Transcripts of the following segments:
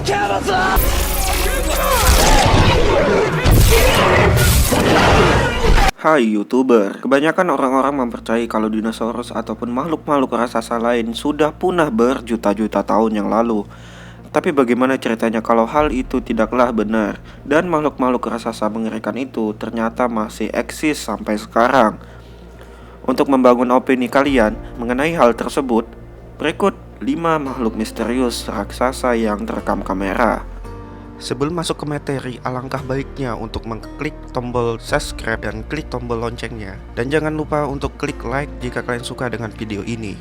Hai YouTuber, kebanyakan orang-orang mempercayai kalau dinosaurus ataupun makhluk-makhluk raksasa lain sudah punah berjuta-juta tahun yang lalu. Tapi bagaimana ceritanya kalau hal itu tidaklah benar dan makhluk-makhluk raksasa mengerikan itu ternyata masih eksis sampai sekarang? Untuk membangun opini kalian mengenai hal tersebut, berikut 5 makhluk misterius raksasa yang terekam kamera. Sebelum masuk ke materi, alangkah baiknya untuk mengklik tombol subscribe dan klik tombol loncengnya. Dan jangan lupa untuk klik like jika kalian suka dengan video ini.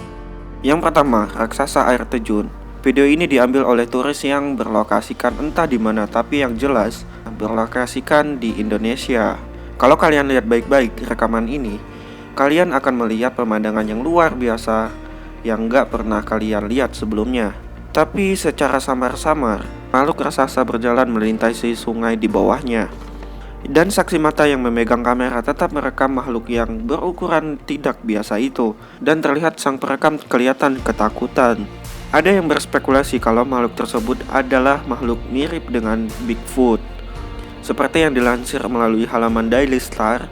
Yang pertama, raksasa air terjun. Video ini diambil oleh turis yang berlokasikan entah di mana, tapi yang jelas berlokasikan di Indonesia. Kalau kalian lihat baik-baik rekaman ini, kalian akan melihat pemandangan yang luar biasa yang gak pernah kalian lihat sebelumnya. Tapi secara samar-samar, makhluk raksasa berjalan melintasi sungai di bawahnya. Dan saksi mata yang memegang kamera tetap merekam makhluk yang berukuran tidak biasa itu. Dan terlihat sang perekam kelihatan ketakutan. Ada yang berspekulasi kalau makhluk tersebut adalah makhluk mirip dengan Bigfoot. Seperti yang dilansir melalui halaman Daily Star,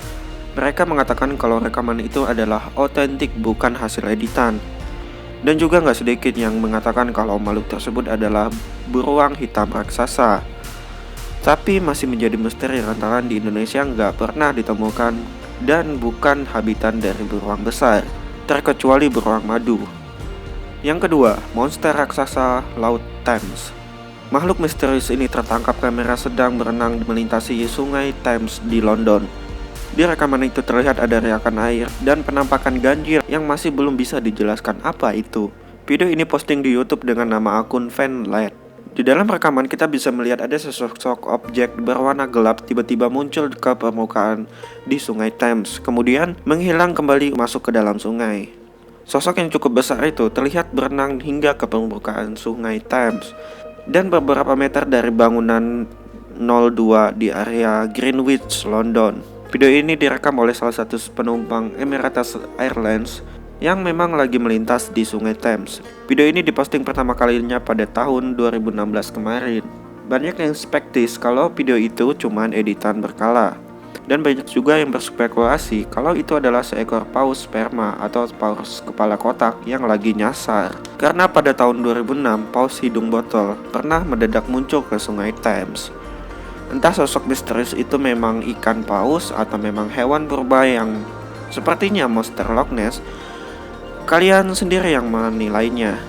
mereka mengatakan kalau rekaman itu adalah otentik, bukan hasil editan. Dan juga gak sedikit yang mengatakan kalau makhluk tersebut adalah beruang hitam raksasa. Tapi masih menjadi misteri lantaran di Indonesia gak pernah ditemukan dan bukan habitat dari beruang besar, terkecuali beruang madu. Yang kedua, monster raksasa Laut Thames. Makhluk misterius ini tertangkap kamera sedang berenang melintasi sungai Thames di London. Di rekaman itu terlihat ada riakan air dan penampakan ganjil yang masih belum bisa dijelaskan apa itu. Video ini posting di YouTube dengan nama akun Fanlad. Di dalam rekaman kita bisa melihat ada sesosok objek berwarna gelap tiba-tiba muncul ke permukaan di sungai Thames, kemudian menghilang kembali masuk ke dalam sungai. Sosok yang cukup besar itu terlihat berenang hingga ke permukaan sungai Thames dan beberapa meter dari bangunan 02 di area Greenwich, London. Video ini direkam oleh salah satu penumpang Emirates Airlines yang memang lagi melintas di sungai Thames. Video ini diposting pertama kalinya pada tahun 2016 kemarin. Banyak yang skeptis kalau video itu cuma editan berkala. Dan banyak juga yang berspekulasi kalau itu adalah seekor paus sperma atau paus kepala kotak yang lagi nyasar. Karena pada tahun 2006, paus hidung botol pernah mendadak muncul ke sungai Thames. Entah sosok misterius itu memang ikan paus atau memang hewan purba yang sepertinya monster Loch Ness, kalian sendiri yang menilainya.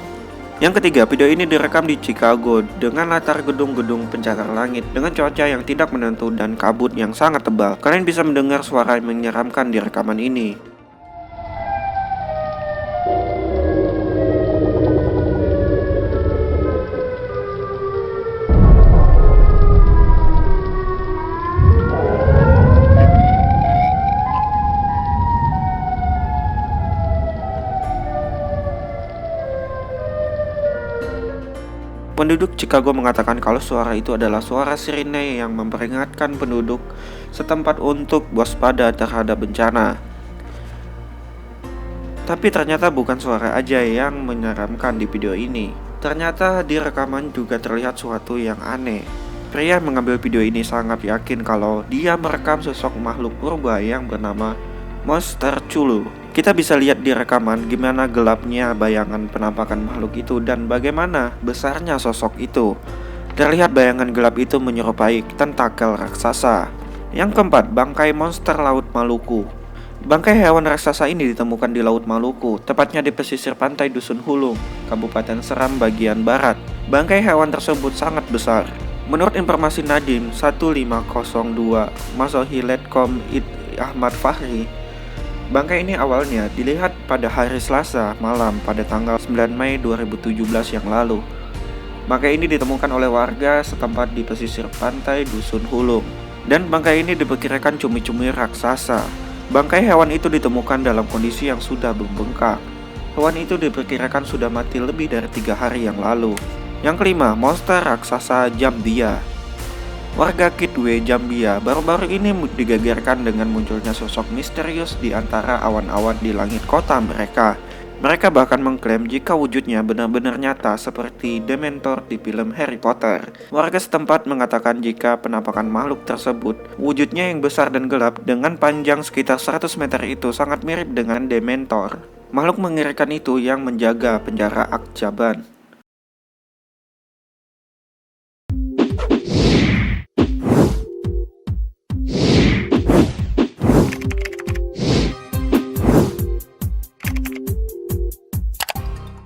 Yang ketiga, video ini direkam di Chicago dengan latar gedung-gedung pencakar langit dengan cuaca yang tidak menentu dan kabut yang sangat tebal. Kalian bisa mendengar suara yang menyeramkan di rekaman ini. Penduduk Chicago mengatakan kalau suara itu adalah suara sirine yang memperingatkan penduduk setempat untuk waspada terhadap bencana. Tapi ternyata bukan suara aja yang menyeramkan di video ini. Ternyata di rekaman juga terlihat suatu yang aneh. Pria mengambil video ini sangat yakin kalau dia merekam sosok makhluk purba yang bernama Monster Chulu. Kita bisa lihat di rekaman gimana gelapnya bayangan penampakan makhluk itu dan bagaimana besarnya sosok itu. Terlihat bayangan gelap itu menyerupai tentakel raksasa. Yang keempat, bangkai monster Laut Maluku. Bangkai hewan raksasa ini ditemukan di Laut Maluku, tepatnya di pesisir pantai Dusun Hulung, Kabupaten Seram bagian barat. Bangkai hewan tersebut sangat besar. Menurut informasi Nadim 1502 Masohi.com Ahmad Fahri, bangkai ini awalnya dilihat pada hari Selasa malam pada tanggal 9 Mei 2017 yang lalu. Bangkai ini ditemukan oleh warga setempat di pesisir pantai Dusun Hulung. Dan bangkai ini diperkirakan cumi-cumi raksasa. Bangkai hewan itu ditemukan dalam kondisi yang sudah membengkak. Hewan itu diperkirakan sudah mati lebih dari 3 hari yang lalu. Yang kelima, monster raksasa Zambia. Warga Kidwe, Zambia baru-baru ini digegerkan dengan munculnya sosok misterius di antara awan-awan di langit kota mereka. Mereka bahkan mengklaim jika wujudnya benar-benar nyata seperti Dementor di film Harry Potter. Warga setempat mengatakan jika penampakan makhluk tersebut, wujudnya yang besar dan gelap dengan panjang sekitar 100 meter itu sangat mirip dengan Dementor. Makhluk mengerikan itu yang menjaga penjara Akjaban.